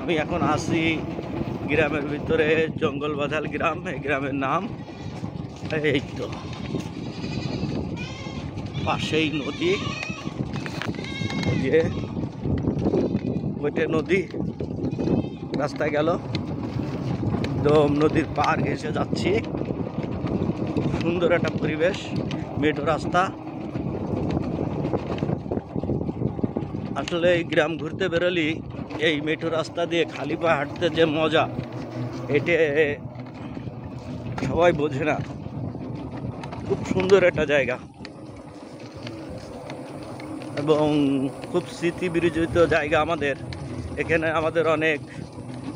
আমি এখন আছি গ্রামের ভিতরে, জঙ্গল বাঁধাল গ্রাম। এই গ্রামের নাম এই তো, পাশেই নদী, যে ওইটা নদী, রাস্তা গেল একদম নদীর পার ঘেঁষে যাচ্ছি। সুন্দর একটা পরিবেশ, মেঠো রাস্তা। আসলে এই গ্রাম ঘুরতে বেরোলি এই মেঠো রাস্তা দিয়ে খালি পা হাঁটতে যে মজা, এটা সবাই বোঝে না। খুব সুন্দর একটা জায়গা এবং খুব স্মৃতি বিরচিত জায়গা আমাদের। এখানে আমাদের অনেক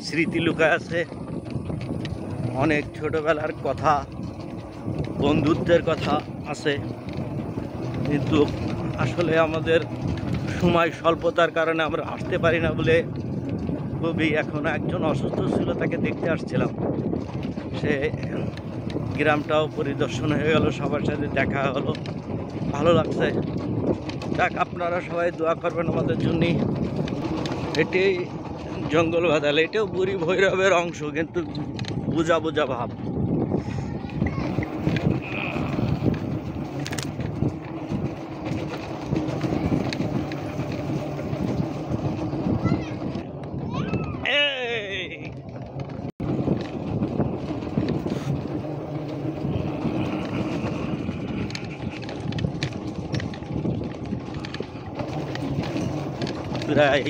স্মৃতি লুকায় আছে, অনেক ছোটবেলার কথা, বন্ধুত্বের কথা আছে। কিন্তু আসলে আমাদের সময় স্বল্পতার কারণে আমরা আসতে পারি না বলে খুবই, এখন একজন অসুস্থ ছিল, তাকে দেখতে আসছিলাম। সে গ্রামটাও পরিদর্শন হয়ে গেল, সবার সাথে দেখা হলো, ভালো লাগছে। যাক, আপনারা সবাই দোয়া করবেন আমাদের জন্য। এটি জঙ্গল বাঁধাল, এটাও বুড়ি ভৈরবের অংশ, কিন্তু বোঝা বোঝা ভাব। প্রায়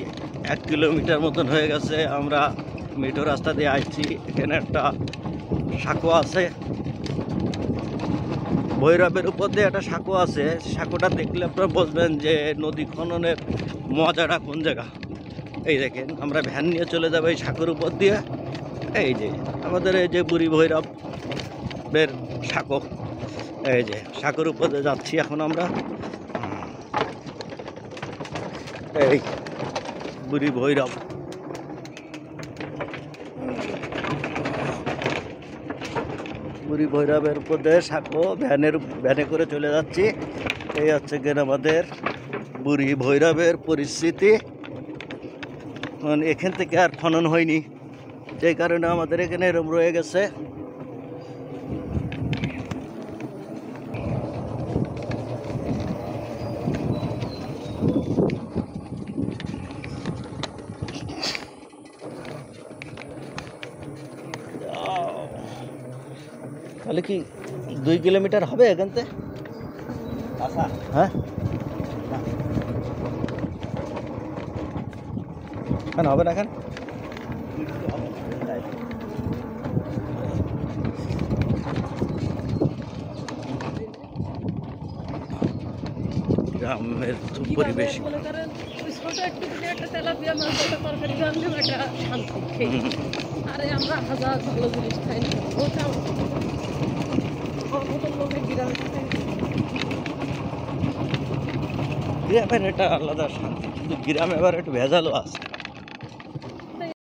1 কিলোমিটার মতন হয়ে গেছে আমরা মেঠো রাস্তা দিয়ে আসছি। এখানে একটা সাঁকো আছে, ভৈরবের উপর দিয়ে একটা সাঁকো আছে। সাঁকোটা দেখলে আপনারা বুঝবেন যে নদী খননের মজাটা কোন জায়গা। এই দেখেন, আমরা ভ্যান নিয়ে চলে যাবো এই সাঁকোর উপর দিয়ে। এই যে আমাদের এই যে বুড়ি ভৈরবের সাঁকো, এই যে সাঁকোর উপর দিয়ে যাচ্ছি এখন আমরা। এই বুড়ি ভৈরব, বুড়ি ভৈরবের উপর দিয়ে সাঁকো, ভ্যানে করে চলে যাচ্ছি। এই হচ্ছে গিয়ে আমাদের বুড়ি ভৈরবের পরিস্থিতি। এখান থেকে আর খনন হয়নি, যে কারণে আমাদের এখানে এরম রয়ে গেছে। তাহলে কি 2 কিলোমিটার হবে এখান থেকে? হ্যাঁ, কেন হবে না? এখন গ্রামের পরিবেশ, গ্রামের এটা আলাদা শান্তি, কিন্তু গ্রামে আবার একটু ভেজালও আছে।